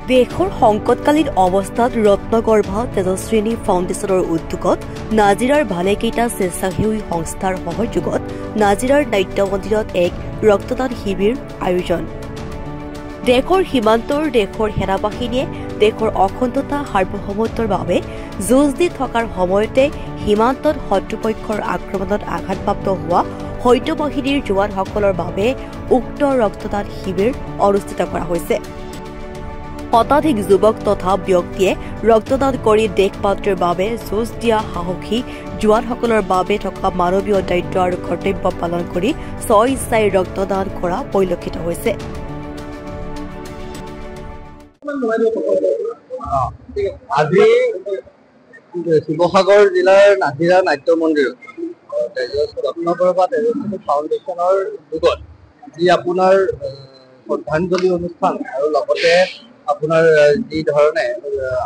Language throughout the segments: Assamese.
দেশৰ সংকটকালীন অৱস্থাত ৰত্নগৰ্ভা তেজস্বিনী ফাউণ্ডেশ্যনৰ উদ্যোগত নাজিৰাৰ ভালেকেইটা স্বেচ্ছাসেৱী সংস্থাৰ সহযোগত নাজিৰাৰ নাট্য মন্দিৰত এক ৰক্তদান শিবিৰ আয়োজন। দেশৰ সীমান্তৰ দেশৰ সেনাবাহিনীয়ে দেশৰ অখণ্ডতা সাৰ্বভৌমত্বৰ বাবে যুঁজ দি থকাৰ সময়তে সীমান্তত শত্ৰুপক্ষৰ আক্ৰমণত আঘাতপ্ৰাপ্ত হোৱা সৈন্য বাহিনীৰ জোৱানসকলৰ বাবে উক্ত ৰক্তদান শিবিৰ অনুষ্ঠিত কৰা হৈছে। শতাধিক যুৱক তথা ব্যক্তিয়ে ৰক্তদান কৰি দেশমাতৃৰ বাবে যুঁজ দিয়া সাহসী জোৱানসকলৰ বাবে থকা মানৱীয় দায়িত্ব আৰু কৰ্তব্য পালন কৰি স্ব-ইচ্ছাই ৰক্তদান কৰা পৰিলক্ষিত হৈছে। আজি শিৱসাগৰ জিলাৰ নাজিৰা নাট্য মন্দিৰত ৰত্নগৰ্ভা তেজস্বিনী ফাউণ্ডেশ্যনৰ উদ্যোগত যি আপোনাৰ শ্ৰদ্ধাঞ্জলি অনুষ্ঠান আৰু লগতে আপোনাৰ যি ধৰণে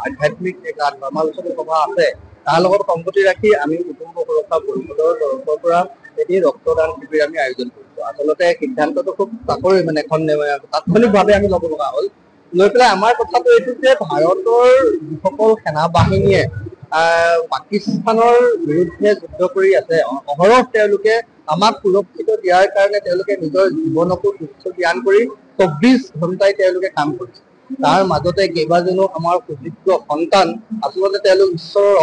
আধ্যাত্মিক ধৰ্মালোচনী সভা আছে তাৰ লগত সংগতি ৰাখি আমি কুটুম্ব সুৰক্ষা পৰিষদৰ তৰফৰ পৰা এটি ৰক্তদান শিবিৰ আমি আয়োজন কৰিছো। আচলতে সিদ্ধান্তটো খুব তাৎক্ষণিকভাৱে আমি ল'ব লগা হ'ল। লৈ পেলাই আমাৰ কথাটো এইটো যে ভাৰতৰ যিসকল সেনা বাহিনীয়ে পাকিস্তানৰ বিৰুদ্ধে যুদ্ধ কৰি আছে, অহৰহ তেওঁলোকে আমাক সুৰক্ষিত দিয়াৰ কাৰণে তেওঁলোকে নিজৰ জীৱনকো তুচ্ছ জ্ঞান কৰি 24 ঘণ্টাই তেওঁলোকে কাম কৰিছে। তাৰ মাজতে কেইবাজনো আমাৰ সুযোগ্য সন্তান আচলতে তেওঁলোক ঈশ্বৰৰ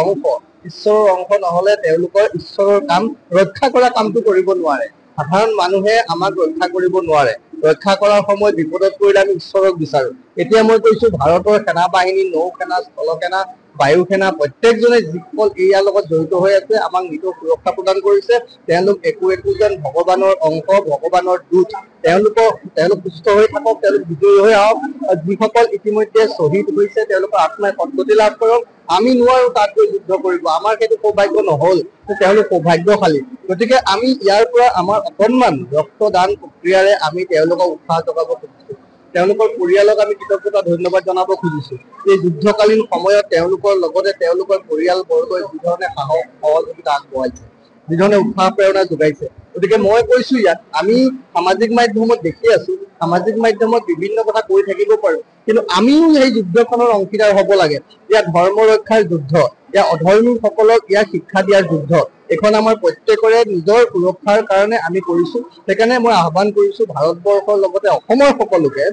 অংশ নহলে তেওঁলোকৰ ঈশ্বৰৰ কাম ৰক্ষা কৰা কামটো কৰিব নোৱাৰে। সাধাৰণ মানুহে আমাক ৰক্ষা কৰিব নোৱাৰে। ৰক্ষা কৰাৰ সময়ত বিপদত পৰিলে আমি ঈশ্বৰক বিচাৰো। এতিয়া মই কৈছো ভাৰতৰ সেনা বাহিনী, নৌ সেনা, স্থল সেনা, বায়ু সেনা প্ৰত্যেকজনে যিসকল ইয়াৰ লগত জড়িত হৈ আছে আমাক নিজৰ সুৰক্ষা প্ৰদান কৰিছে। তেওঁলোক একোজন ভগৱানৰ অংশ, ভগৱানৰ দূত। তেওঁলোক সুস্থ হৈ থাকক, তেওঁলোক বিজয়ী হৈ আহক। যিসকল ইতিমধ্যে শ্বহীদ হৈছে তেওঁলোকৰ আত্মাই সদ্গতি লাভ কৰক। আমি নোৱাৰো তাত গৈ যুদ্ধ কৰিব, আমাৰ সেইটো সৌভাগ্য নহল, তেওঁলোক সৌভাগ্যশালী। গতিকে আমি ইয়াৰ পৰা আমাৰ অকণমান ৰক্তদান প্ৰক্ৰিয়াৰে আমি তেওঁলোকক উৎসাহ যোগাব খুজিছো। তেওঁলোকৰ পৰিয়ালক আমি কৃতজ্ঞতা ধন্যবাদ জনাব খুজিছো। এই যুদ্ধকালীন সময়ত তেওঁলোকৰ লগতে তেওঁলোকৰ পৰিয়ালবৰ্গই যিধৰণে সাহস সহযোগিতা আগবঢ়াইছে, যিধৰণে উৎসাহ প্ৰেৰণা যোগাইছে। গতিকে মই কৈছো ইয়াত আমি সামাজিক মাধ্যমত দেখি আছো, সামাজিক মাধ্যমত বিভিন্ন কথা কৈ থাকিব পাৰো, কিন্তু আমিও এই যুদ্ধখনৰ অংশীদাৰ হব লাগে। ইয়াত ধৰ্ম ৰক্ষাৰ যুদ্ধ, ইয়াৰ অধৰ্মীসকলক ইয়াৰ শিক্ষা দিয়াৰ যুদ্ধ। এখন আমাৰ প্ৰত্যেকৰে নিজৰ সুৰক্ষাৰ কাৰণে আমি কৰিছো। সেইকাৰণে মই আহ্বান কৰিছো ভাৰতবৰ্ষৰ লগতে অসমৰ সকলোকে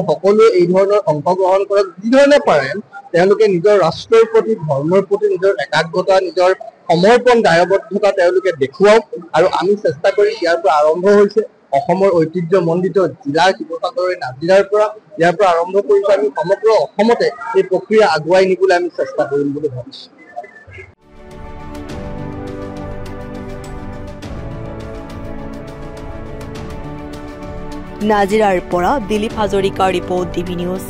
সকলোৱে এই ধৰণৰ অংশগ্ৰহণ কৰক। যিধৰণে পাৰে তেওঁলোকে নিজৰ ৰাষ্ট্ৰৰ প্ৰতি, ধৰ্মৰ প্ৰতি নিজৰ একাগ্ৰতা, নিজৰ সমৰ্পণ দায়বদ্ধতা তেওঁলোকে দেখুৱাওক। আৰু আমি চেষ্টা কৰি ইয়াৰ পৰা আৰম্ভ হৈছে অসমৰ ঐতিহ্যমণ্ডিত জিলা শিৱসাগৰৰ নাজিৰাৰ পৰা, ইয়াৰ পৰা আৰম্ভ কৰিছো আমি সমগ্ৰ অসমতে এই প্ৰক্ৰিয়া আগুৱাই নিবলৈ আমি চেষ্টা কৰিম বুলি ভাবিছো। নাজিৰাৰ পৰা দিলীপ হাজৰিকাৰ ৰিপৰ্ট, DB নিউজ।